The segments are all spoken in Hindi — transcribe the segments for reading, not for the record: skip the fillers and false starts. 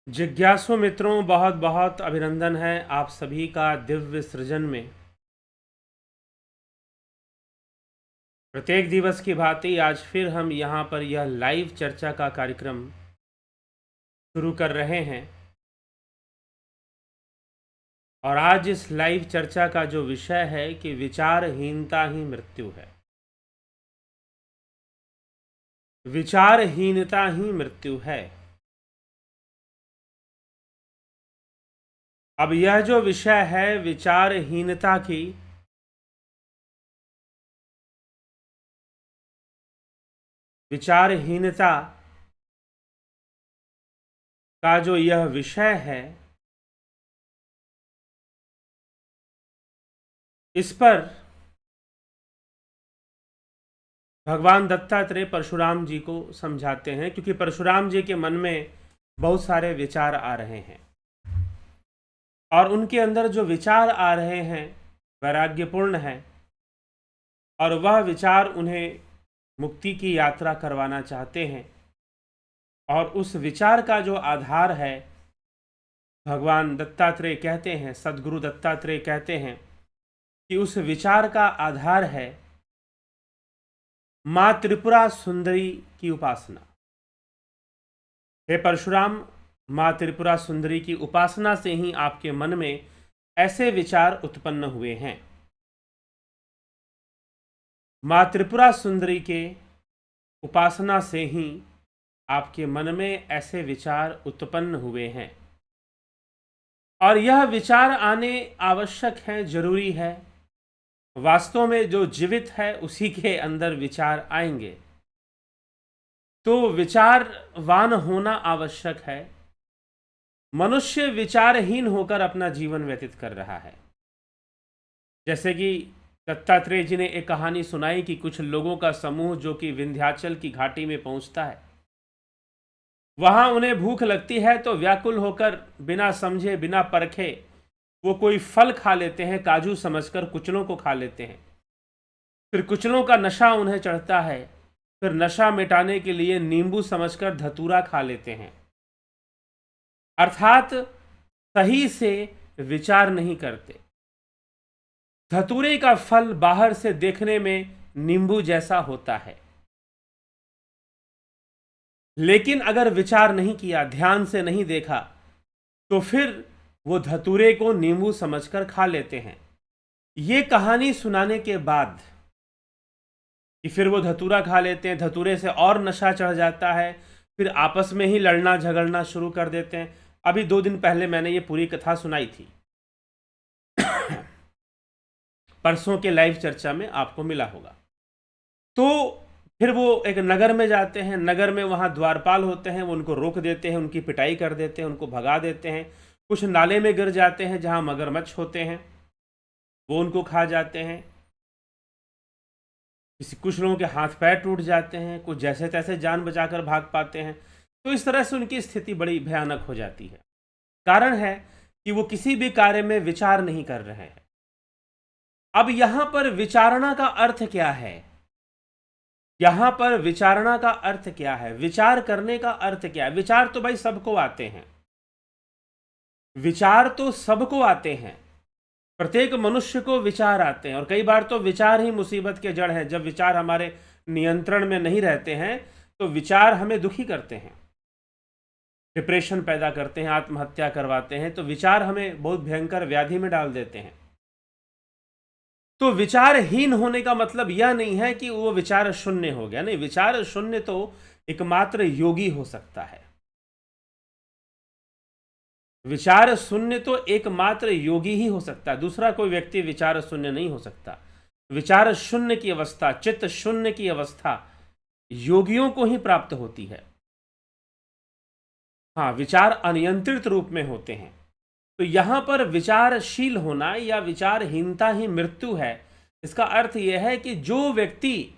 जिज्ञासु मित्रों, बहुत बहुत अभिनंदन है आप सभी का दिव्य सृजन में। प्रत्येक दिवस की भांति आज फिर हम यहाँ पर यह लाइव चर्चा का कार्यक्रम शुरू कर रहे हैं। और आज इस लाइव चर्चा का जो विषय है कि विचारहीनता ही मृत्यु है। विचारहीनता ही मृत्यु है। अब यह जो विषय है विचारहीनता की, विचारहीनता का जो यह विषय है, इस पर भगवान दत्तात्रेय परशुराम जी को समझाते हैं, क्योंकि परशुराम जी के मन में बहुत सारे विचार आ रहे हैं और उनके अंदर जो विचार आ रहे हैं वैराग्यपूर्ण है और वह विचार उन्हें मुक्ति की यात्रा करवाना चाहते हैं। और उस विचार का जो आधार है, भगवान दत्तात्रेय कहते हैं, सद्गुरु दत्तात्रेय कहते हैं कि उस विचार का आधार है माँ त्रिपुरा सुंदरी की उपासना। हे परशुराम, माँ त्रिपुरा सुंदरी की उपासना से ही आपके मन में ऐसे विचार उत्पन्न हुए हैं। माँ त्रिपुरा सुंदरी के उपासना से ही आपके मन में ऐसे विचार उत्पन्न हुए हैं और यह विचार आने आवश्यक है, जरूरी है। वास्तव में जो जीवित है उसी के अंदर विचार आएंगे, तो विचारवान होना आवश्यक है। मनुष्य विचारहीन होकर अपना जीवन व्यतीत कर रहा है। जैसे कि दत्तात्रेय जी ने एक कहानी सुनाई कि कुछ लोगों का समूह जो कि विंध्याचल की घाटी में पहुंचता है, वहां उन्हें भूख लगती है तो व्याकुल होकर बिना समझे बिना परखे वो कोई फल खा लेते हैं, काजू समझकर कुचलों को खा लेते हैं। फिर कुचलों का नशा उन्हें चढ़ता है, फिर नशा मिटाने के लिए नींबू समझकर धतूरा खा लेते हैं। अर्थात सही से विचार नहीं करते। धतूरे का फल बाहर से देखने में नींबू जैसा होता है, लेकिन अगर विचार नहीं किया, ध्यान से नहीं देखा, तो फिर वो धतूरे को नींबू समझकर खा लेते हैं। ये कहानी सुनाने के बाद कि फिर वो धतूरा खा लेते हैं, धतूरे से और नशा चढ़ जाता है, फिर आपस में ही लड़ना झगड़ना शुरू कर देते हैं। अभी 2 दिन पहले मैंने ये पूरी कथा सुनाई थी। परसों के लाइव चर्चा में आपको मिला होगा। तो फिर वो एक नगर में जाते हैं, नगर में वहाँ द्वारपाल होते हैं, वो उनको रोक देते हैं, उनकी पिटाई कर देते हैं, उनको भगा देते हैं। कुछ नाले में गिर जाते हैं जहाँ मगरमच्छ होते हैं, वो उनको खा जाते हैं। कुछ लोगों के हाथ पैर टूट जाते हैं, कुछ जैसे तैसे जान बचाकर भाग पाते हैं। तो इस तरह से उनकी स्थिति बड़ी भयानक हो जाती है। कारण है कि वो किसी भी कार्य में विचार नहीं कर रहे हैं। अब यहां पर विचारणा का अर्थ क्या है? यहां पर विचारणा का अर्थ क्या है? विचार करने का अर्थ क्या है? विचार तो भाई सबको आते हैं, विचार तो सबको आते हैं, प्रत्येक मनुष्य को विचार आते हैं। और कई बार तो विचार ही मुसीबत के जड़ हैं। जब विचार हमारे नियंत्रण में नहीं रहते हैं तो विचार हमें दुखी करते हैं, डिप्रेशन पैदा करते हैं, आत्महत्या करवाते हैं। तो विचार हमें बहुत भयंकर व्याधि में डाल देते हैं। तो विचारहीन होने का मतलब यह नहीं है कि वो विचार शून्य हो गया, नहीं। विचार शून्य तो एकमात्र योगी हो सकता है। विचार शून्य तो एकमात्र योगी ही हो सकता है, दूसरा कोई व्यक्ति विचार शून्य नहीं हो सकता। विचार शून्य की अवस्था, चित्त शून्य की अवस्था योगियों को ही प्राप्त होती है। हाँ, विचार अनियंत्रित रूप में होते हैं। तो यहां पर विचारशील होना या विचारहीनता ही मृत्यु है। इसका अर्थ यह है कि जो व्यक्ति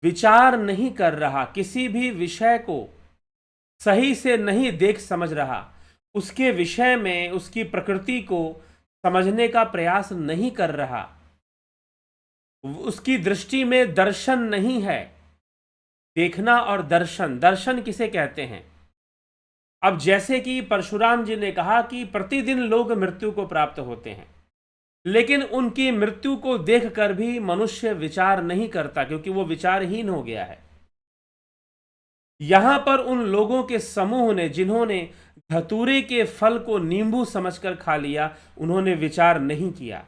विचार नहीं कर रहा, किसी भी विषय को सही से नहीं देख समझ रहा, उसके विषय में उसकी प्रकृति को समझने का प्रयास नहीं कर रहा, उसकी दृष्टि में दर्शन नहीं है। देखना और दर्शन, दर्शन किसे कहते हैं? अब जैसे कि परशुराम जी ने कहा कि प्रतिदिन लोग मृत्यु को प्राप्त होते हैं, लेकिन उनकी मृत्यु को देखकर भी मनुष्य विचार नहीं करता, क्योंकि वो विचारहीन हो गया है। यहां पर उन लोगों के समूह ने जिन्होंने धतूरे के फल को नींबू समझकर खा लिया, उन्होंने विचार नहीं किया।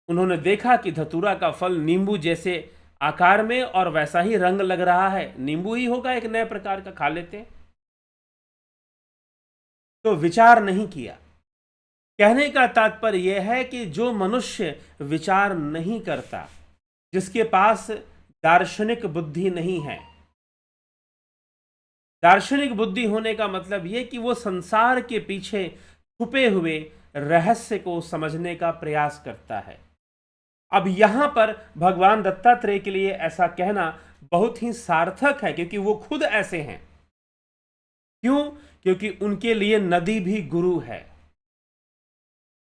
उन्होंने देखा कि धतूरा का फल नींबू जैसे आकार में और वैसा ही रंग लग रहा है, नींबू ही होगा, एक नए प्रकार का, खा लेते हैं। तो विचार नहीं किया। कहने का तात्पर्य यह है कि जो मनुष्य विचार नहीं करता, जिसके पास दार्शनिक बुद्धि नहीं है, दार्शनिक बुद्धि होने का मतलब यह कि वो संसार के पीछे छुपे हुए रहस्य को समझने का प्रयास करता है। अब यहां पर भगवान दत्तात्रेय के लिए ऐसा कहना बहुत ही सार्थक है, क्योंकि वो खुद ऐसे हैं। क्यों? क्योंकि उनके लिए नदी भी गुरु है,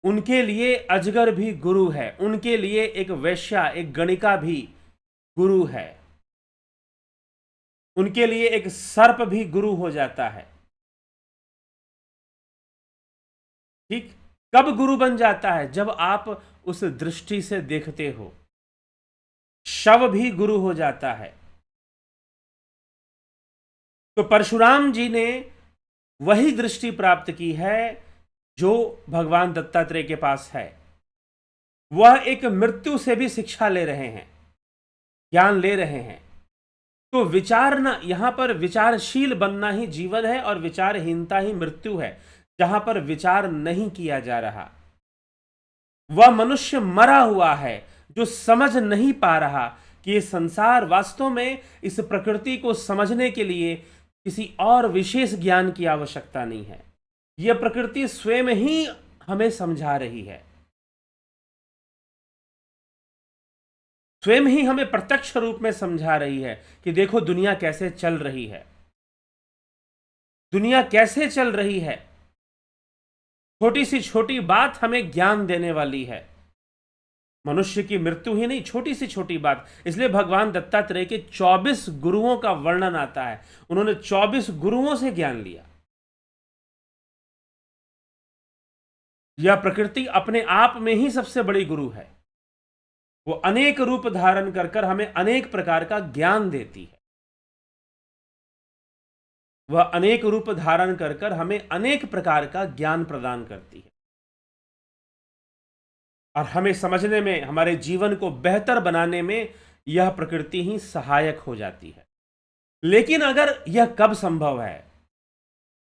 उनके लिए अजगर भी गुरु है, उनके लिए एक वैश्या, एक गणिका भी गुरु है, उनके लिए एक सर्प भी गुरु हो जाता है। ठीक? कब गुरु बन जाता है? जब आप उस दृष्टि से देखते हो। शव भी गुरु हो जाता है। तो परशुराम जी ने वही दृष्टि प्राप्त की है जो भगवान दत्तात्रेय के पास है। वह एक मृत्यु से भी शिक्षा ले रहे हैं, ज्ञान ले रहे हैं। तो विचारना, यहां पर विचारशील बनना ही जीवन है और विचारहीनता ही मृत्यु है। जहां पर विचार नहीं किया जा रहा, वह मनुष्य मरा हुआ है जो समझ नहीं पा रहा कि ये संसार वास्तव में, इस प्रकृति को समझने के लिए किसी और विशेष ज्ञान की आवश्यकता नहीं है। यह प्रकृति स्वयं ही हमें समझा रही है, स्वयं ही हमें प्रत्यक्ष रूप में समझा रही है कि देखो दुनिया कैसे चल रही है, दुनिया कैसे चल रही है। छोटी सी छोटी बात हमें ज्ञान देने वाली है। मनुष्य की मृत्यु ही नहीं, छोटी सी छोटी बात। इसलिए भगवान दत्तात्रेय के 24 गुरुओं का वर्णन आता है। उन्होंने 24 गुरुओं से ज्ञान लिया। यह प्रकृति अपने आप में ही सबसे बड़ी गुरु है। वो अनेक रूप धारण कर हमें अनेक प्रकार का ज्ञान देती है। वह अनेक रूप धारण कर हमें अनेक प्रकार का ज्ञान प्रदान करती है और हमें समझने में, हमारे जीवन को बेहतर बनाने में यह प्रकृति ही सहायक हो जाती है। लेकिन अगर यह कब संभव है?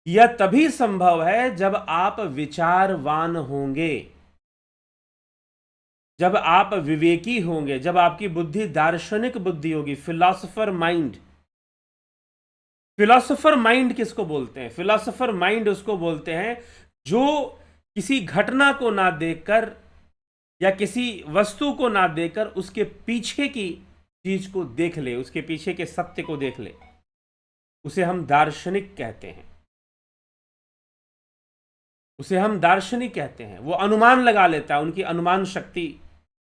यह तभी संभव है जब आप विचारवान होंगे, जब आप विवेकी होंगे, जब आपकी बुद्धि दार्शनिक बुद्धि होगी, फिलॉसफर माइंड। फिलॉसफर माइंड किसको बोलते हैं? फिलॉसफर माइंड उसको बोलते हैं जो किसी घटना को ना देखकर या किसी वस्तु को ना देखकर उसके पीछे की चीज को देख ले, उसके पीछे के सत्य को देख ले, उसे हम दार्शनिक कहते हैं। उसे हम दार्शनिक कहते हैं। वो अनुमान लगा लेता है, उनकी अनुमान शक्ति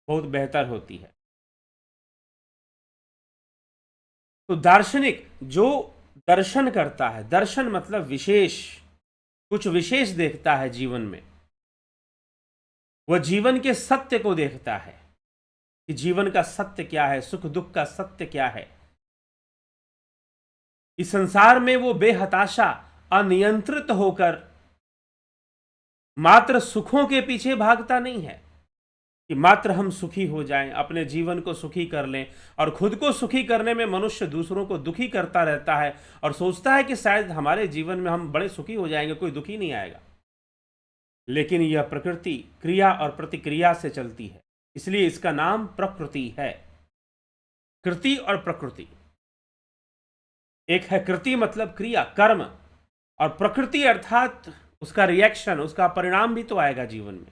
बहुत बेहतर होती है। तो दार्शनिक जो दर्शन करता है, दर्शन मतलब विशेष, कुछ विशेष देखता है जीवन में, वह जीवन के सत्य को देखता है कि जीवन का सत्य क्या है, सुख दुख का सत्य क्या है। इस संसार में वो बेहताशा, अनियंत्रित होकर मात्र सुखों के पीछे भागता नहीं है कि मात्र हम सुखी हो जाएं, अपने जीवन को सुखी कर लें। और खुद को सुखी करने में मनुष्य दूसरों को दुखी करता रहता है और सोचता है कि शायद हमारे जीवन में हम बड़े सुखी हो जाएंगे, कोई दुखी नहीं आएगा। लेकिन यह प्रकृति क्रिया और प्रतिक्रिया से चलती है, इसलिए इसका नाम प्रकृति है। कृति और प्रकृति, एक है कृति मतलब क्रिया, कर्म, और प्रकृति अर्थात उसका रिएक्शन, उसका परिणाम भी तो आएगा जीवन में।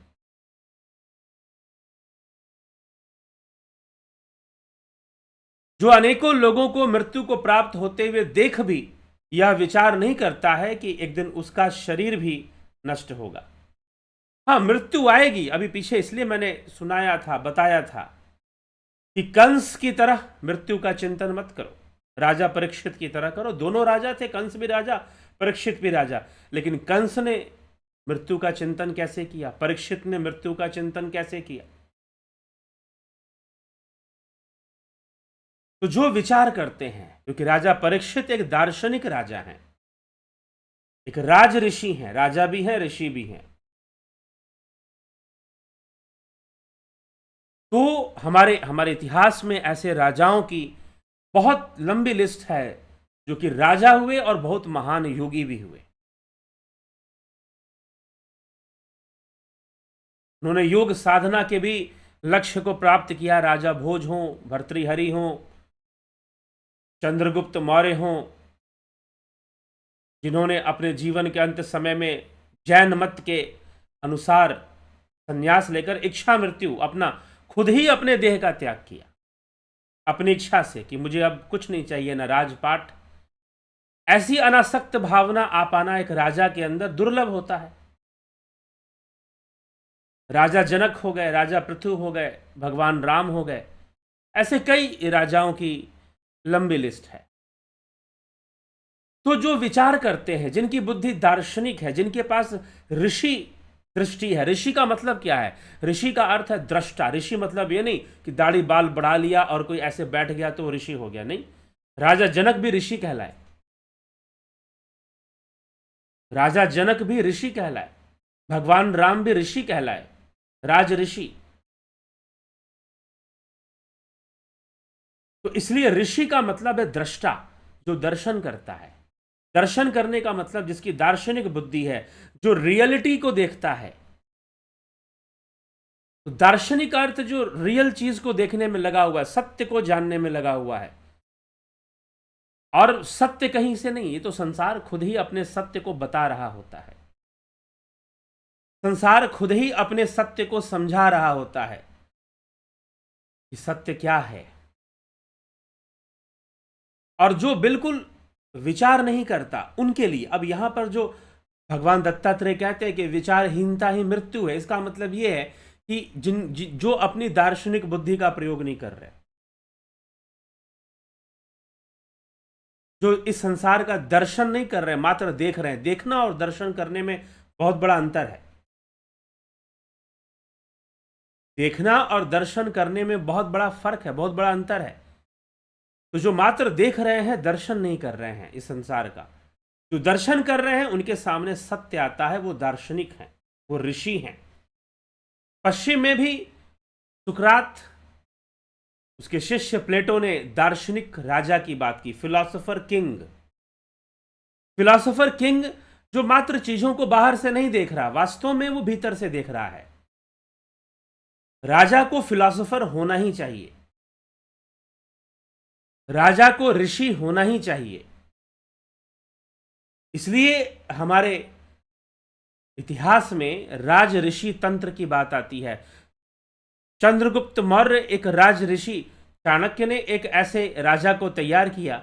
जो अनेकों लोगों को मृत्यु को प्राप्त होते हुए देख भी यह विचार नहीं करता है कि एक दिन उसका शरीर भी नष्ट होगा। हाँ, मृत्यु आएगी। अभी पीछे इसलिए मैंने सुनाया था, बताया था कि कंस की तरह मृत्यु का चिंतन मत करो, राजा परीक्षित की तरह करो। दोनों राजा थे, कंस भी राजा, परीक्षित भी राजा, लेकिन कंस ने मृत्यु का चिंतन कैसे किया, परीक्षित ने मृत्यु का चिंतन कैसे किया? तो जो विचार करते हैं, क्योंकि राजा परीक्षित एक दार्शनिक राजा हैं, एक राज ऋषि हैं, राजा भी हैं ऋषि भी हैं। तो हमारे इतिहास में ऐसे राजाओं की बहुत लंबी लिस्ट है जो कि राजा हुए और बहुत महान योगी भी हुए। उन्होंने योग साधना के भी लक्ष्य को प्राप्त किया। राजा भोज हों, भर्तृहरि हों, चंद्रगुप्त मौर्य हों, जिन्होंने अपने जीवन के अंत समय में जैन मत के अनुसार संन्यास लेकर इच्छा मृत्यु, अपना खुद ही अपने देह का त्याग किया अपनी इच्छा से कि मुझे अब कुछ नहीं चाहिए, न राजपाट। ऐसी अनासक्त भावना आ पाना एक राजा के अंदर दुर्लभ होता है। राजा जनक हो गए, राजा पृथु हो गए, भगवान राम हो गए, ऐसे कई राजाओं की लंबी लिस्ट है। तो जो विचार करते हैं, जिनकी बुद्धि दार्शनिक है, जिनके पास ऋषि दृष्टि है। ऋषि का मतलब क्या है? ऋषि का अर्थ है दृष्टा। ऋषि मतलब ये नहीं कि दाढ़ी बाल बढ़ा लिया और कोई ऐसे बैठ गया तो ऋषि हो गया, नहीं। राजा जनक भी ऋषि कहलाए, राजा जनक भी ऋषि कहलाए, भगवान राम भी ऋषि कहलाए, राज ऋषि। तो इसलिए ऋषि का मतलब है दृष्टा, जो दर्शन करता है। दर्शन करने का मतलब जिसकी दार्शनिक बुद्धि है, जो रियलिटी को देखता है। तो दार्शनिक अर्थ जो रियल चीज को देखने में लगा हुआ है, सत्य को जानने में लगा हुआ है। और सत्य कहीं से नहीं, ये तो संसार खुद ही अपने सत्य को बता रहा होता है। संसार खुद ही अपने सत्य को समझा रहा होता है कि सत्य क्या है। और जो बिल्कुल विचार नहीं करता, उनके लिए अब यहां पर जो भगवान दत्तात्रेय कहते हैं कि विचारहीनता ही मृत्यु है, इसका मतलब यह है कि जो अपनी दार्शनिक बुद्धि का प्रयोग नहीं कर रहे, जो इस संसार का दर्शन नहीं कर रहे, मात्र देख रहे हैं। देखना और दर्शन करने में बहुत बड़ा अंतर है। देखना और दर्शन करने में बहुत बड़ा फर्क है, बहुत बड़ा अंतर है। तो जो मात्र देख रहे हैं, दर्शन नहीं कर रहे हैं इस संसार का, जो दर्शन कर रहे हैं, उनके सामने सत्य आता है, वो दार्शनिक हैं, वो ऋषि हैं। पश्चिम में भी सुकरात, उसके शिष्य प्लेटो ने दार्शनिक राजा की बात की, फिलोसोफर किंग। फिलोसोफर किंग जो मात्र चीजों को बाहर से नहीं देख रहा, वास्तव में वो भीतर से देख रहा है। राजा को फिलोसोफर होना ही चाहिए, राजा को ऋषि होना ही चाहिए। इसलिए हमारे इतिहास में राज ऋषि तंत्र की बात आती है। चंद्रगुप्त मौर्य एक राज ऋषि, चाणक्य ने एक ऐसे राजा को तैयार किया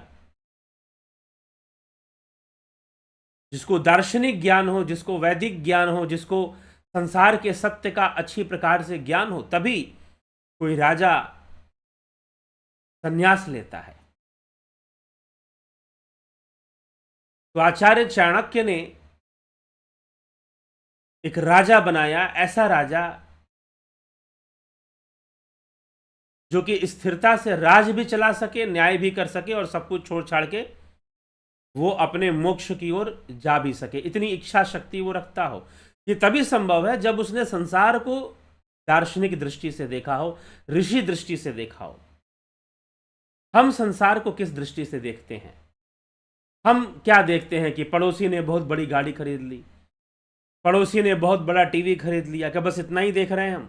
जिसको दार्शनिक ज्ञान हो, जिसको वैदिक ज्ञान हो, जिसको संसार के सत्य का अच्छी प्रकार से ज्ञान हो, तभी कोई राजा संन्यास लेता है। तो आचार्य चाणक्य ने एक राजा बनाया, ऐसा राजा जो कि स्थिरता से राज भी चला सके, न्याय भी कर सके और सब कुछ छोड़ छाड़ के वो अपने मोक्ष की ओर जा भी सके। इतनी इच्छा शक्ति वो रखता हो। ये तभी संभव है जब उसने संसार को दार्शनिक दृष्टि से देखा हो, ऋषि दृष्टि से देखा हो। हम संसार को किस दृष्टि से देखते हैं? हम क्या देखते हैं कि पड़ोसी ने बहुत बड़ी गाड़ी खरीद ली, पड़ोसी ने बहुत बड़ा टीवी खरीद लिया, क्या बस इतना ही देख रहे हैं?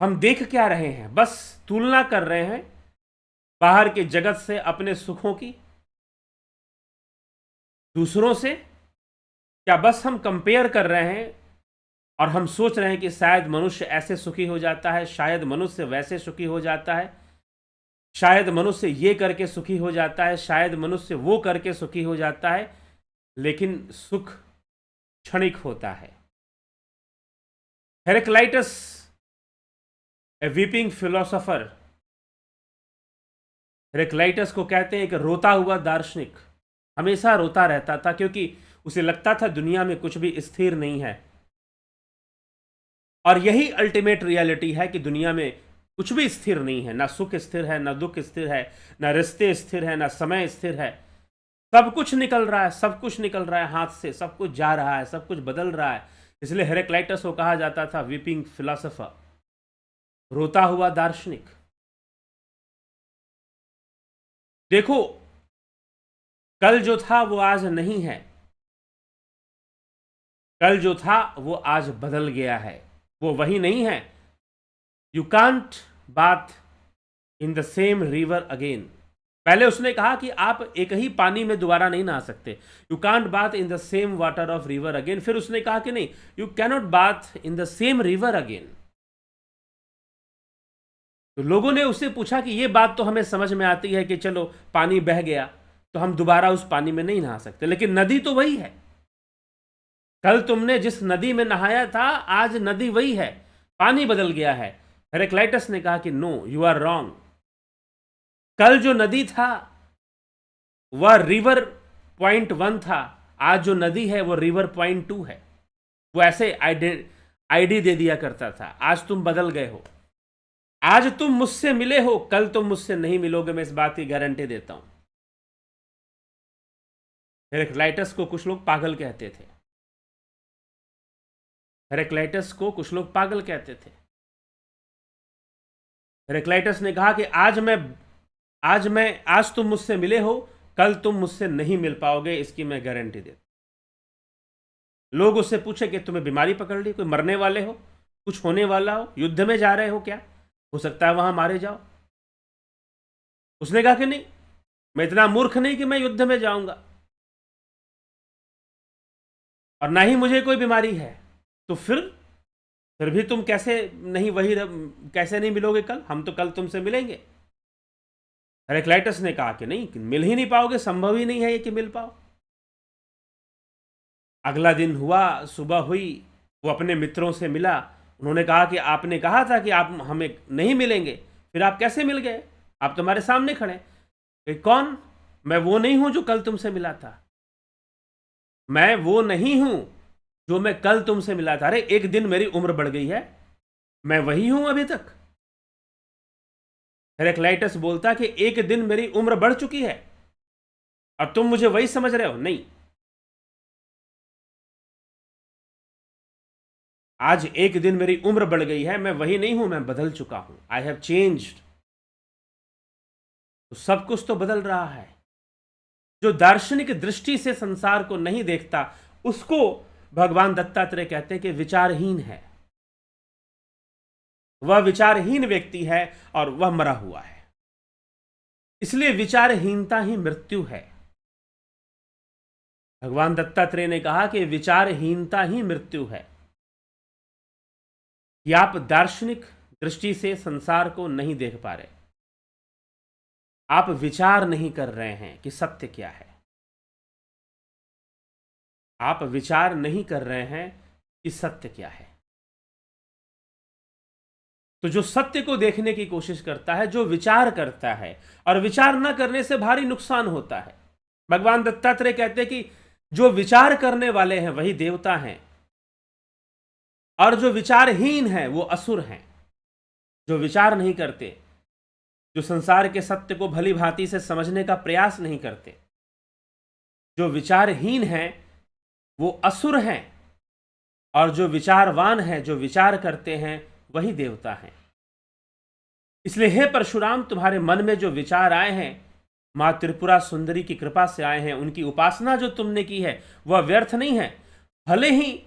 हम देख क्या रहे हैं? बस तुलना कर रहे हैं बाहर के जगत से, अपने सुखों की दूसरों से। क्या बस हम कंपेयर कर रहे हैं और हम सोच रहे हैं कि शायद मनुष्य ऐसे सुखी हो जाता है, शायद मनुष्य वैसे सुखी हो जाता है, शायद मनुष्य ये करके सुखी हो जाता है, शायद मनुष्य वो करके सुखी हो जाता है। लेकिन सुख क्षणिक होता है। हेरेक्लाइटस, ए वीपिंग फिलोसोफर, हेराक्लाइटस को कहते हैं कि रोता हुआ दार्शनिक, हमेशा रोता रहता था क्योंकि उसे लगता था दुनिया में कुछ भी स्थिर नहीं है। और यही अल्टीमेट रियलिटी है कि दुनिया में कुछ भी स्थिर नहीं है, ना सुख स्थिर है, ना दुख स्थिर है, ना रिश्ते स्थिर है, ना समय स्थिर है। सब कुछ निकल रहा है, सब कुछ निकल रहा है हाथ से, सब कुछ जा रहा है, सब कुछ बदल रहा है। इसलिए हेराक्लाइटस को कहा जाता था वीपिंग फिलोसोफर, रोता हुआ दार्शनिक। देखो, कल जो था वो आज नहीं है, कल जो था वो आज बदल गया है, वो वही नहीं है। You can't bath in the same river again. पहले उसने कहा कि आप एक ही पानी में दोबारा नहीं नहा सकते, you can't bath in the same water of river again. फिर उसने कहा कि नहीं, you cannot bath in the same river again. तो लोगों ने उससे पूछा कि ये बात तो हमें समझ में आती है कि चलो पानी बह गया तो हम दोबारा उस पानी में नहीं नहा सकते, लेकिन नदी तो वही है। कल तुमने जिस नदी में नहाया था, आज नदी वही है, पानी बदल गया है। हेराक्लाइटस ने कहा कि नो, यू आर रॉन्ग। कल जो नदी था वह रिवर पॉइंट 1 था, आज जो नदी है वो रिवर पॉइंट 2 है। वो ऐसे आईडी दे दिया करता था। आज तुम बदल गए हो, आज तुम मुझसे मिले हो, कल तुम मुझसे नहीं मिलोगे, मैं इस बात की गारंटी देता हूं। हेराक्लाइटस को कुछ लोग पागल कहते थे, हेराक्लाइटस को कुछ लोग पागल कहते थे। हेराक्लाइटस ने कहा कि आज तुम मुझसे मिले हो, कल तुम मुझसे नहीं मिल पाओगे, इसकी मैं गारंटी देता। लोग उससे पूछे कि तुम्हें बीमारी पकड़ ली, कोई मरने वाले हो, कुछ होने वाला हो, युद्ध में जा रहे हो क्या, हो सकता है वहां मारे जाओ। उसने कहा कि नहीं, मैं इतना मूर्ख नहीं कि मैं युद्ध में जाऊंगा, और ना ही मुझे कोई बीमारी है। तो फिर भी तुम कैसे नहीं मिलोगे कल, हम तो कल तुमसे मिलेंगे। हेराक्लाइटस ने कहा कि नहीं, मिल ही नहीं पाओगे, संभव ही नहीं है ये कि मिल पाओ। अगला दिन हुआ, सुबह हुई, वो अपने मित्रों से मिला। उन्होंने कहा कि आपने कहा था कि आप हमें नहीं मिलेंगे, फिर आप कैसे मिल गए, आप तुम्हारे सामने खड़े। कि कौन? मैं वो नहीं हूं जो कल तुमसे मिला था, मैं वो नहीं हूं जो मैं कल तुमसे मिला था। अरे एक दिन मेरी उम्र बढ़ गई है, मैं वही हूं अभी तक। हेराक्लाइटस बोलता कि एक दिन मेरी उम्र बढ़ चुकी है और तुम मुझे वही समझ रहे हो। नहीं, आज एक दिन मेरी उम्र बढ़ गई है, मैं वही नहीं हूं, मैं बदल चुका हूं। I have changed. तो सब कुछ तो बदल रहा है। जो दार्शनिक दृष्टि से संसार को नहीं देखता, उसको भगवान दत्तात्रेय कहते हैं कि विचारहीन है। वह विचारहीन व्यक्ति है और वह मरा हुआ है। इसलिए विचारहीनता ही मृत्यु है। भगवान दत्तात्रेय ने कहा कि विचारहीनता ही मृत्यु है, कि आप दार्शनिक दृष्टि से संसार को नहीं देख पा रहे, आप विचार नहीं कर रहे हैं कि सत्य क्या है, आप विचार नहीं कर रहे हैं कि सत्य क्या है। तो जो सत्य को देखने की कोशिश करता है, जो विचार करता है, और विचार न करने से भारी नुकसान होता है। भगवान दत्तात्रेय कहते हैं कि जो विचार करने वाले हैं वही देवता हैं, और जो विचारहीन है वो असुर हैं। जो विचार नहीं करते, जो संसार के सत्य को भली भांति से समझने का प्रयास नहीं करते, जो विचारहीन हैं वो असुर हैं, और जो विचारवान हैं, जो विचार करते हैं, वही देवता हैं। इसलिए हे परशुराम, तुम्हारे मन में जो विचार आए हैं, मां त्रिपुरा सुंदरी की कृपा से आए हैं, उनकी उपासना जो तुमने की है वह व्यर्थ नहीं है। भले ही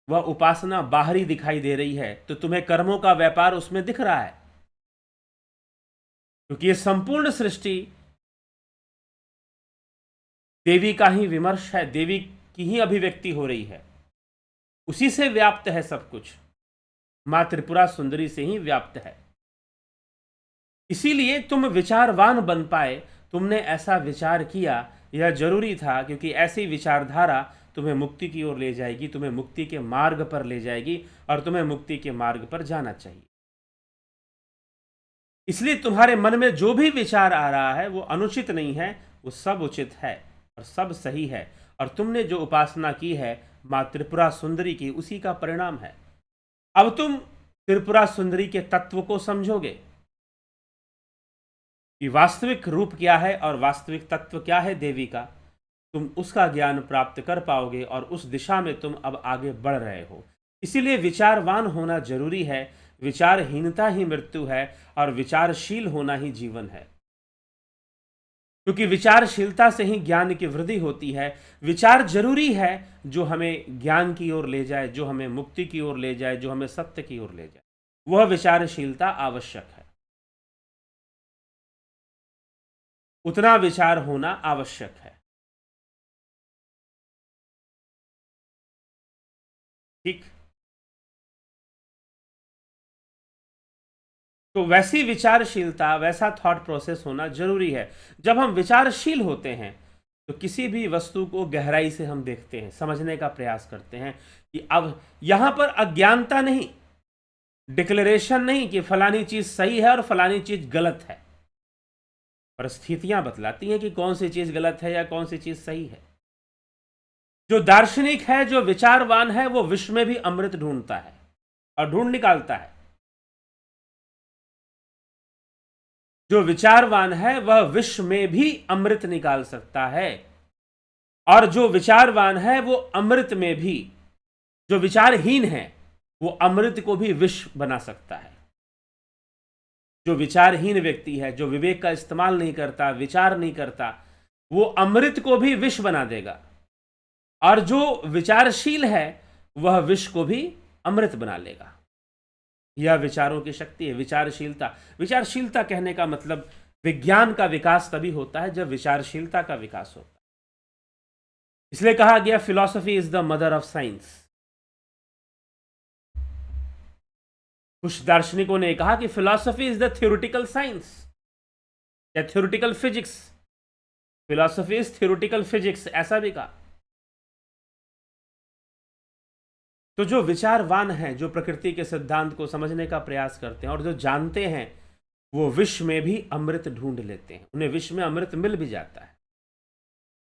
वह उपासना बाहरी दिखाई दे रही है, तो तुम्हें कर्मों का व्यापार उसमें दिख रहा है, क्योंकि ये संपूर्ण सृष्टि देवी का ही विमर्श है, देवी की ही अभिव्यक्ति हो रही है, उसी से व्याप्त है सब कुछ, मां त्रिपुरा सुंदरी से ही व्याप्त है। इसीलिए तुम विचारवान बन पाए, तुमने ऐसा विचार किया, यह जरूरी था, क्योंकि ऐसी विचारधारा तुम्हें मुक्ति की ओर ले जाएगी, तुम्हें मुक्ति के मार्ग पर ले जाएगी, और तुम्हें मुक्ति के मार्ग पर जाना चाहिए। इसलिए तुम्हारे मन में जो भी विचार आ रहा है वो अनुचित नहीं है, वो सब उचित है और सब सही है, और तुमने जो उपासना की है माँ त्रिपुरा सुंदरी की, उसी का परिणाम है। अब तुम त्रिपुरा सुंदरी के तत्व को समझोगे कि वास्तविक रूप क्या है और वास्तविक तत्व क्या है देवी का, तुम उसका ज्ञान प्राप्त कर पाओगे और उस दिशा में तुम अब आगे बढ़ रहे हो। इसीलिए विचारवान होना जरूरी है। विचारहीनता ही मृत्यु है और विचारशील होना ही जीवन है, क्योंकि विचारशीलता से ही ज्ञान की वृद्धि होती है। विचार जरूरी है जो हमें ज्ञान की ओर ले जाए, जो हमें मुक्ति की ओर ले जाए, जो हमें सत्य की ओर ले जाए, वह विचारशीलता आवश्यक है। उतना विचार होना आवश्यक है। ठीक, तो वैसी विचारशीलता, वैसा थॉट प्रोसेस होना जरूरी है। जब हम विचारशील होते हैं तो किसी भी वस्तु को गहराई से हम देखते हैं, समझने का प्रयास करते हैं कि अब यहां पर अज्ञानता नहीं, डिक्लेरेशन नहीं कि फलानी चीज सही है और फलानी चीज गलत है। परिस्थितियां बतलाती हैं कि कौन सी चीज गलत है या कौन सी चीज सही है। जो दार्शनिक है, जो विचारवान है, वो विश्व में भी अमृत ढूंढता है और ढूंढ निकालता है। जो विचारवान है वह विश्व में भी अमृत निकाल सकता है, और जो विचारवान है वो अमृत में भी, जो विचारहीन है वो अमृत को भी विष बना सकता है। जो विचारहीन व्यक्ति है, जो विवेक का इस्तेमाल नहीं करता, विचार नहीं करता, वो अमृत को भी विष बना देगा, और जो विचारशील है वह विष को भी अमृत बना लेगा। यह विचारों की शक्ति है, विचारशीलता। विचारशीलता कहने का मतलब विज्ञान का विकास तभी होता है जब विचारशीलता का विकास होता है। इसलिए कहा गया philosophy is the mother of science. कुछ दार्शनिकों ने कहा कि philosophy is the theoretical science या theoretical physics. Philosophy is theoretical physics, ऐसा भी कहा। तो जो विचारवान हैं, जो प्रकृति के सिद्धांत को समझने का प्रयास करते हैं और जो जानते हैं, वो विश्व में भी अमृत ढूंढ लेते हैं, उन्हें विश्व में अमृत मिल भी जाता है।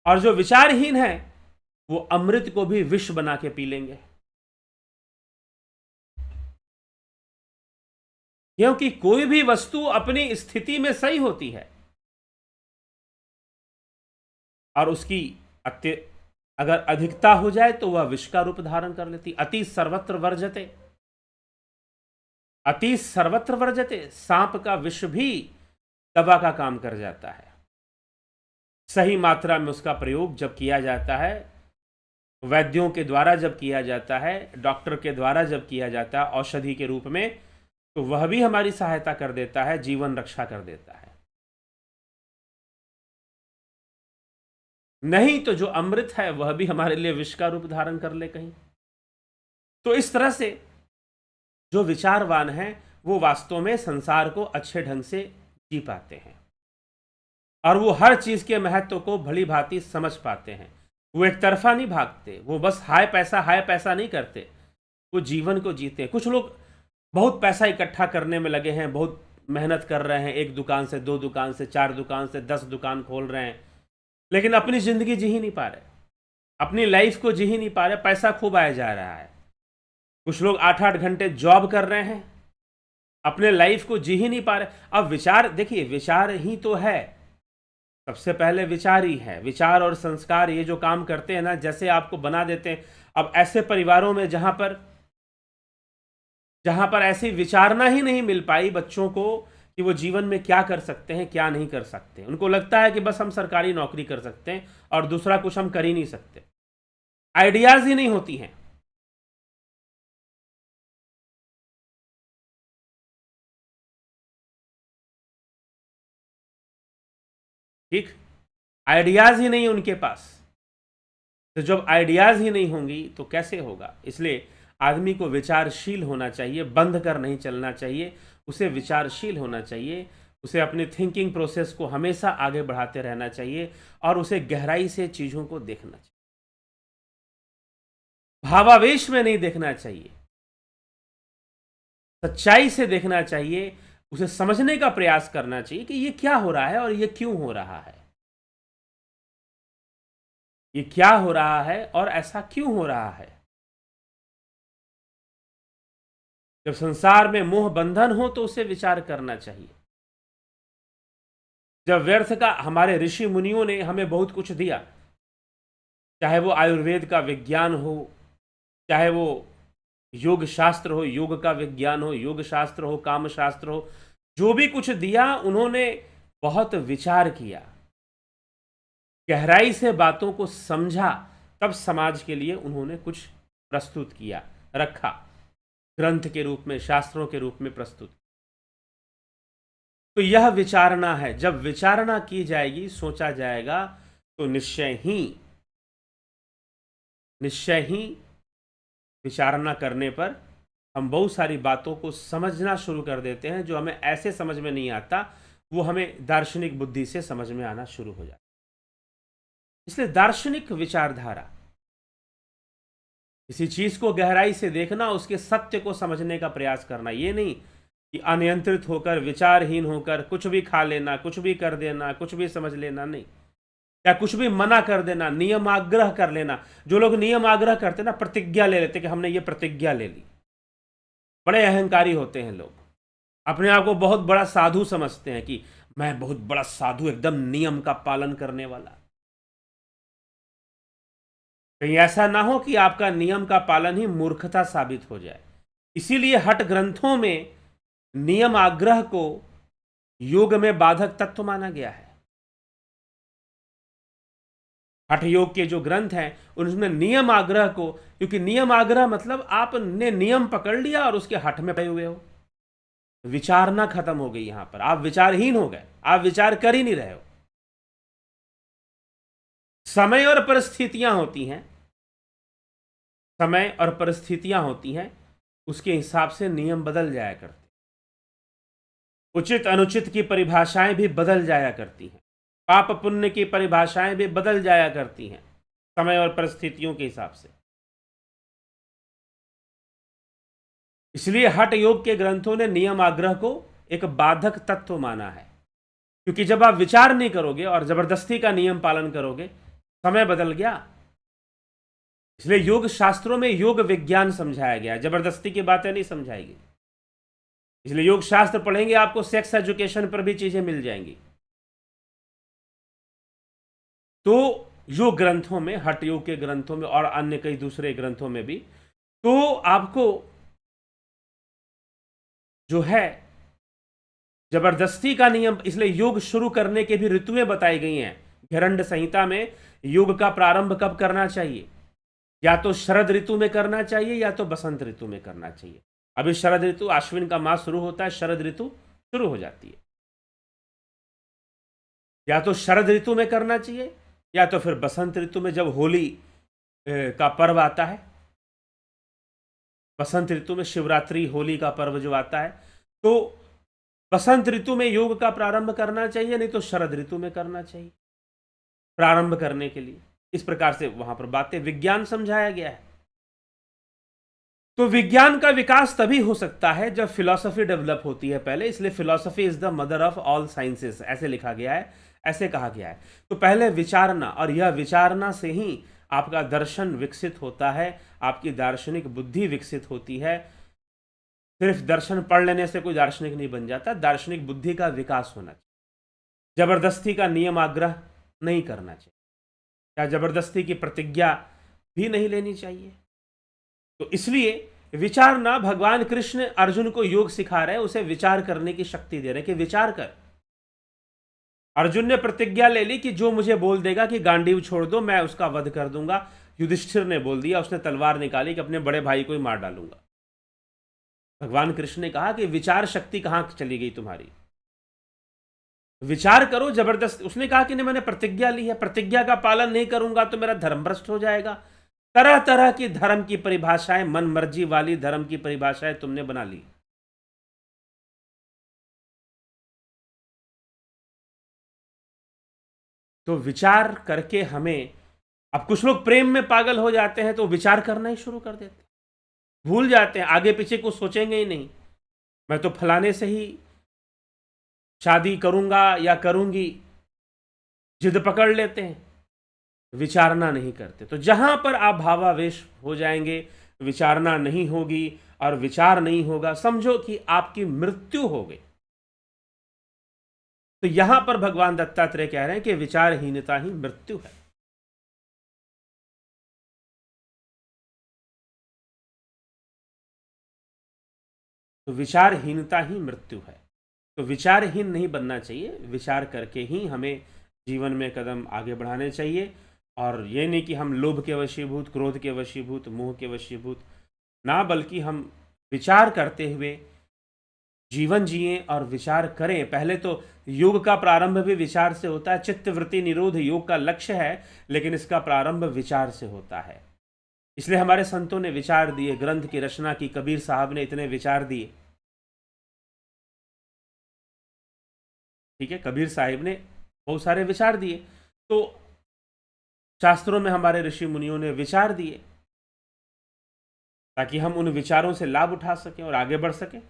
और जो विचारहीन है वो अमृत को भी विष बना के पी लेंगे, क्योंकि कोई भी वस्तु अपनी स्थिति में सही होती है और उसकी अगर अधिकता हो जाए तो वह विष का रूप धारण कर लेती। अति सर्वत्र वर्जते, अति सर्वत्र वर्जते। सांप का विष भी दवा का काम कर जाता है। सही मात्रा में उसका प्रयोग जब किया जाता है, वैद्यों के द्वारा जब किया जाता है, डॉक्टर के द्वारा जब किया जाता है औषधि के रूप में, तो वह भी हमारी सहायता कर देता है, जीवन रक्षा कर देता है। नहीं तो जो अमृत है वह भी हमारे लिए विष का रूप धारण कर ले कहीं। तो इस तरह से जो विचारवान हैं वो वास्तव में संसार को अच्छे ढंग से जी पाते हैं और वो हर चीज के महत्व को भली भांति समझ पाते हैं। वो एक तरफा नहीं भागते, वो बस हाय पैसा नहीं करते, वो जीवन को जीते हैं। कुछ लोग बहुत पैसा इकट्ठा करने में लगे हैं, बहुत मेहनत कर रहे हैं, एक दुकान से, दो दुकान से, चार दुकान से, 10 दुकान खोल रहे हैं, लेकिन अपनी जिंदगी जी ही नहीं पा रहे, अपनी लाइफ को जी ही नहीं पा रहे। पैसा खूब आया जा रहा है। कुछ लोग 8-8 घंटे जॉब कर रहे हैं, अपने लाइफ को जी ही नहीं पा रहे। अब विचार देखिए, विचार ही तो है, सबसे पहले विचार ही है। विचार और संस्कार ये जो काम करते हैं ना, जैसे आपको बना देते हैं। अब ऐसे परिवारों में जहां पर ऐसी विचारना ही नहीं मिल पाई बच्चों को कि वो जीवन में क्या कर सकते हैं, क्या नहीं कर सकते। उनको लगता है कि बस हम सरकारी नौकरी कर सकते हैं और दूसरा कुछ हम कर ही नहीं सकते। आइडियाज ही नहीं होती हैं। ठीक, आइडियाज ही नहीं उनके पास। तो जब आइडियाज ही नहीं होंगी तो कैसे होगा। इसलिए आदमी को विचारशील होना चाहिए, बंध कर नहीं चलना चाहिए। उसे विचारशील होना चाहिए, उसे अपने थिंकिंग प्रोसेस को हमेशा आगे बढ़ाते रहना चाहिए और उसे गहराई से चीजों को देखना चाहिए, भावावेश में नहीं देखना चाहिए, सच्चाई से देखना चाहिए। उसे समझने का प्रयास करना चाहिए कि ये क्या हो रहा है और ये क्यों हो रहा है, ये क्या हो रहा है और ऐसा क्यों हो रहा है। जब संसार में मोह बंधन हो तो उसे विचार करना चाहिए। जब व्यर्थ का, हमारे ऋषि मुनियों ने हमें बहुत कुछ दिया, चाहे वो आयुर्वेद का विज्ञान हो, चाहे वो योग शास्त्र हो, योग का विज्ञान हो, योग शास्त्र हो, काम शास्त्र हो, जो भी कुछ दिया उन्होंने बहुत विचार किया, गहराई से बातों को समझा, तब समाज के लिए उन्होंने कुछ प्रस्तुत किया, रखा, ग्रंथ के रूप में, शास्त्रों के रूप में प्रस्तुत। तो यह विचारना है। जब विचारना की जाएगी, सोचा जाएगा, तो निश्चय ही विचारना करने पर हम बहुत सारी बातों को समझना शुरू कर देते हैं। जो हमें ऐसे समझ में नहीं आता, वो हमें दार्शनिक बुद्धि से समझ में आना शुरू हो जाता। इसलिए दार्शनिक विचारधारा, किसी चीज को गहराई से देखना, उसके सत्य को समझने का प्रयास करना, ये नहीं कि अनियंत्रित होकर, विचारहीन होकर कुछ भी खा लेना, कुछ भी कर देना, कुछ भी समझ लेना, नहीं, या कुछ भी मना कर देना, नियम आग्रह कर लेना। जो लोग नियम आग्रह करते ना, प्रतिज्ञा ले लेते कि हमने ये प्रतिज्ञा ले ली, बड़े अहंकारी होते हैं लोग, अपने आप को बहुत बड़ा साधु समझते हैं कि मैं बहुत बड़ा साधु, एकदम नियम का पालन करने वाला। कहीं ऐसा ना हो कि आपका नियम का पालन ही मूर्खता साबित हो जाए। इसीलिए हठ ग्रंथों में नियम आग्रह को योग में बाधक तत्व माना गया है। हठ योग के जो ग्रंथ हैं उनमें नियम आग्रह को, क्योंकि नियम आग्रह मतलब आपने नियम पकड़ लिया और उसके हठ में पड़े हुए हो, विचारना खत्म हो गई। यहां पर आप विचारहीन हो गए, आप विचार कर ही नहीं रहे हो। समय और परिस्थितियां होती हैं, समय और परिस्थितियां होती हैं, उसके हिसाब से नियम बदल जाया करते, उचित अनुचित की परिभाषाएं भी बदल जाया करती हैं, पाप पुण्य की परिभाषाएं भी बदल जाया करती हैं समय और परिस्थितियों के हिसाब से। इसलिए हठ योग के ग्रंथों ने नियम आग्रह को एक बाधक तत्व माना है, क्योंकि जब आप विचार नहीं करोगे और जबरदस्ती का नियम पालन करोगे, समय बदल गया। इसलिए योग शास्त्रों में योग विज्ञान समझाया गया, जबरदस्ती की बातें नहीं समझाएगी। इसलिए योग शास्त्र पढ़ेंगे, आपको सेक्स एजुकेशन पर भी चीजें मिल जाएंगी। तो योग ग्रंथों में, हठ योग के ग्रंथों में और अन्य कई दूसरे ग्रंथों में भी, तो आपको जो है जबरदस्ती का नियम, इसलिए योग शुरू करने के भी ऋतुएं बताई गई हैं। घरंड संहिता में योग का प्रारंभ कब करना चाहिए, या तो शरद ऋतु में करना चाहिए या तो बसंत ऋतु में करना चाहिए। अभी शरद ऋतु, आश्विन का मास शुरू होता है, शरद ऋतु शुरू हो जाती है। या तो शरद ऋतु में करना चाहिए या तो फिर बसंत ऋतु में, जब होली का पर्व आता है। बसंत ऋतु में शिवरात्रि, होली का पर्व जो आता है, तो बसंत ऋतु में योग का प्रारंभ करना चाहिए, नहीं तो शरद ऋतु में करना चाहिए प्रारंभ करने के लिए। इस प्रकार से वहां पर बातें, विज्ञान समझाया गया है। तो विज्ञान का विकास तभी हो सकता है जब फिलॉसफी डेवलप होती है पहले। इसलिए philosophy is the mother of all sciences, ऐसे लिखा गया है, ऐसे कहा गया है। तो पहले विचारना, और यह विचारना से ही आपका दर्शन विकसित होता है, आपकी दार्शनिक बुद्धि विकसित होती है। सिर्फ दर्शन पढ़ लेने से कोई दार्शनिक नहीं बन जाता, दार्शनिक बुद्धि का विकास होना चाहिए। जबरदस्ती का नियम आग्रह नहीं करना चाहिए, या जबरदस्ती की प्रतिज्ञा भी नहीं लेनी चाहिए। तो इसलिए विचारना, भगवान कृष्ण अर्जुन को योग सिखा रहे हैं, उसे विचार करने की शक्ति दे रहे हैं कि विचार कर। अर्जुन ने प्रतिज्ञा ले ली कि जो मुझे बोल देगा कि गांडीव छोड़ दो, मैं उसका वध कर दूंगा। युधिष्ठिर ने बोल दिया, उसने तलवार निकाली कि अपने बड़े भाई को ही मार डालूंगा। भगवान कृष्ण ने कहा कि विचार शक्ति कहां चली गई तुम्हारी, विचार करो। जबरदस्त, उसने कहा कि नहीं, मैंने प्रतिज्ञा ली है, प्रतिज्ञा का पालन नहीं करूंगा तो मेरा धर्म भ्रष्ट हो जाएगा। तरह तरह की धर्म की परिभाषाएं, मन मर्जी वाली धर्म की परिभाषाएं तुमने बना ली। तो विचार करके हमें, अब कुछ लोग प्रेम में पागल हो जाते हैं तो विचार करना ही शुरू कर देते हैं, भूल जाते हैं, आगे पीछे कुछ सोचेंगे ही नहीं। मैं तो फलाने से ही शादी करूंगा या करूंगी, जिद पकड़ लेते हैं, विचारना नहीं करते। तो जहां पर आप भावावेश हो जाएंगे, विचारना नहीं होगी और विचार नहीं होगा, समझो कि आपकी मृत्यु हो गई। तो यहां पर भगवान दत्तात्रेय कह रहे हैं कि विचारहीनता ही मृत्यु है। तो विचारहीनता ही मृत्यु है। तो विचारहीन नहीं बनना चाहिए, विचार करके ही हमें जीवन में कदम आगे बढ़ाने चाहिए। और ये नहीं कि हम लोभ के वशीभूत, क्रोध के वशीभूत, मोह के वशीभूत ना, बल्कि हम विचार करते हुए जीवन जिए और विचार करें। पहले तो योग का प्रारंभ भी विचार से होता है। चित्तवृत्ति निरोध योग का लक्ष्य है, लेकिन इसका प्रारंभ विचार से होता है। इसलिए हमारे संतों ने विचार दिए, ग्रंथ की रचना की, कबीर साहब ने इतने विचार दिए। ठीक है, कबीर साहिब ने बहुत सारे विचार दिए। तो शास्त्रों में हमारे ऋषि मुनियों ने विचार दिए ताकि हम उन विचारों से लाभ उठा सकें और आगे बढ़ सकें।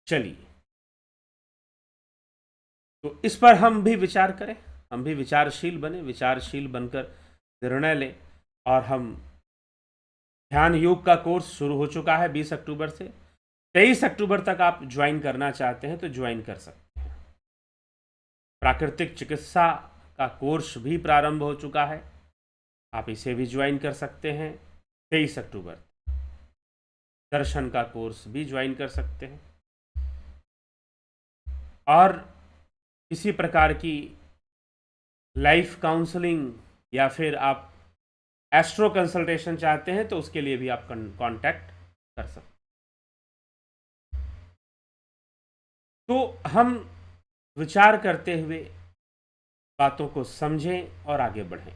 चलिए, तो इस पर हम भी विचार करें, हम भी विचारशील बने, विचारशील बनकर निर्णय लें। और हम ध्यान योग का कोर्स शुरू हो चुका है 20 अक्टूबर से। 23 अक्टूबर तक आप ज्वाइन करना चाहते हैं तो ज्वाइन कर सकते हैं। प्राकृतिक चिकित्सा का कोर्स भी प्रारंभ हो चुका है, आप इसे भी ज्वाइन कर सकते हैं 23 अक्टूबर। दर्शन का कोर्स भी ज्वाइन कर सकते हैं। और किसी प्रकार की लाइफ काउंसलिंग या फिर आप एस्ट्रो कंसल्टेशन चाहते हैं तो उसके लिए भी आप कांटेक्ट कर सकते हैं। तो हम विचार करते हुए बातों को समझें और आगे बढ़ें।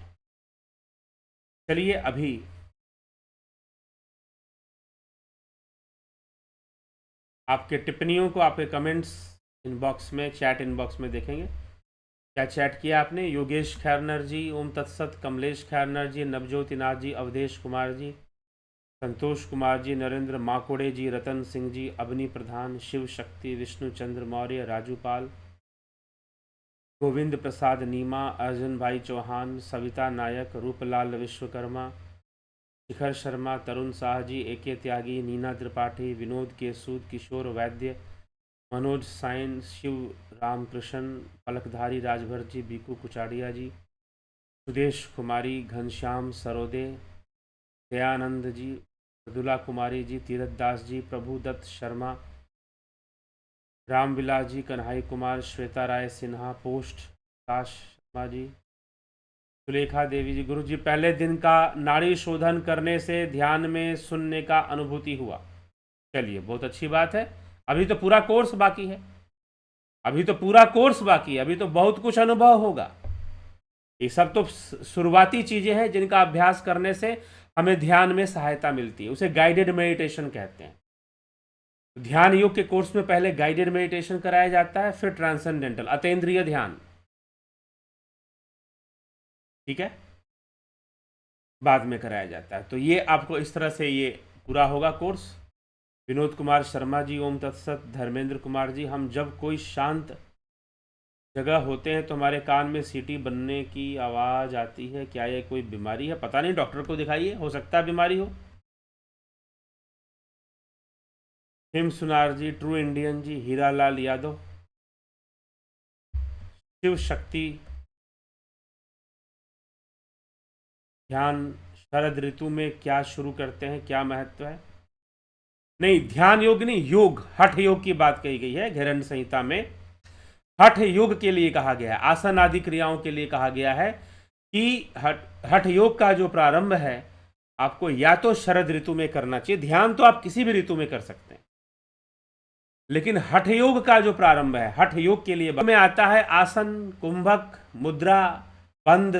चलिए, अभी आपके टिप्पणियों को, आपके कमेंट्स इनबॉक्स में, चैट इनबॉक्स में देखेंगे। क्या चैट किया आपने? योगेश खैरनर जी, ओम तत्सत, कमलेश खैरनर जी, नवज्योति नाथ जी, अवधेश कुमार जी, संतोष कुमार जी, नरेंद्र माकोड़े जी, रतन सिंह जी, अवनी प्रधान, शिव शक्ति, विष्णु चंद्र मौर्य, राजू पाल, गोविंद प्रसाद नीमा, अर्जुन भाई चौहान, सविता नायक, रूपलाल विश्वकर्मा, शिखर शर्मा, तरुण शाह जी, एके त्यागी, नीना त्रिपाठी, विनोद केसूद, किशोर वैद्य, मनोज साइन, शिव रामकृष्ण, पलकधारी राजभर जी, बीकू कुचाड़िया जी, सुदेश कुमारी, घनश्याम सरोदे, दयानंद जी, मृदुला कुमारी जी, तीरथ जी, प्रभुदत्त शर्मा, रामविलास जी, कन्हई कुमार, श्वेता राय सिन्हा, पोस्ट काश शर्मा जी, सुलेखा देवी जी। गुरु जी, पहले दिन का नाड़ी शोधन करने से ध्यान में सुनने का अनुभूति हुआ। चलिए, बहुत अच्छी बात है। अभी तो पूरा कोर्स बाकी है, अभी तो पूरा कोर्स बाकी है, अभी तो बहुत कुछ अनुभव होगा। ये सब तो शुरुआती चीजें हैं जिनका अभ्यास करने से हमें ध्यान में सहायता मिलती है, उसे गाइडेड मेडिटेशन कहते हैं। ध्यान योग के कोर्स में पहले गाइडेड मेडिटेशन कराया जाता है, फिर ट्रांसेंडेंटल अतेंद्रिय ध्यान, ठीक है, बाद में कराया जाता है। तो ये आपको इस तरह से ये पूरा होगा कोर्स। विनोद कुमार शर्मा जी, ओम तत्सत, धर्मेंद्र कुमार जी, हम जब कोई शांत जगह होते हैं तो हमारे कान में सीटी बनने की आवाज़ आती है, क्या ये कोई बीमारी है? पता नहीं, डॉक्टर को दिखाइए, हो सकता है बीमारी हो। हिम सुनार जी, ट्रू इंडियन जी, हीरालाल यादव, शिव शक्ति, ध्यान शरद ऋतु में क्या शुरू करते हैं, क्या महत्व है? नहीं, ध्यान योग नहीं, योग, हठ योग की बात कही गई है घैरण्य संहिता में। हठ योग के लिए कहा गया है, आसन आदि क्रियाओं के लिए कहा गया है कि हठ योग का जो प्रारंभ है आपको या तो शरद ऋतु में करना चाहिए। ध्यान तो आप किसी भी ऋतु में कर सकते हैं, लेकिन हठ योग का जो प्रारंभ है, हठ योग के लिए में आता है आसन, कुंभक, मुद्रा, बंद,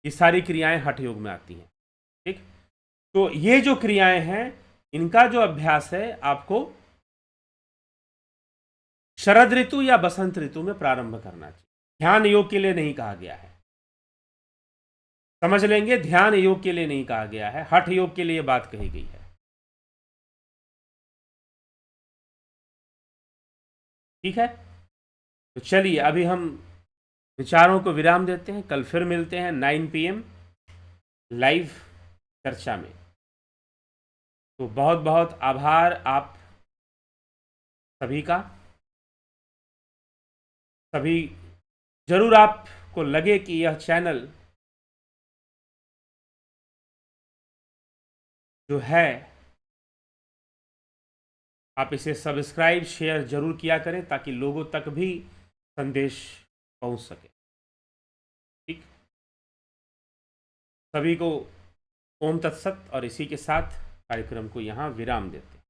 ये सारी क्रियाएं हठ योग में आती हैं। ठीक, तो ये जो क्रियाएं हैं इनका जो अभ्यास है आपको शरद ऋतु या बसंत ऋतु में प्रारंभ करना चाहिए। ध्यान योग के लिए नहीं कहा गया है, समझ लेंगे, ध्यान योग के लिए नहीं कहा गया है, हठ योग के लिए बात कही गई है। ठीक है, तो चलिए अभी हम विचारों को विराम देते हैं। कल फिर मिलते हैं 9 PM लाइव चर्चा में। तो बहुत बहुत आभार आप सभी का। सभी जरूर आपको लगे कि यह चैनल जो है, आप इसे सब्सक्राइब शेयर जरूर किया करें ताकि लोगों तक भी संदेश पहुंच सके। ठीक, सभी को ओम तत्सत, और इसी के साथ कार्यक्रम को यहाँ विराम देते हैं।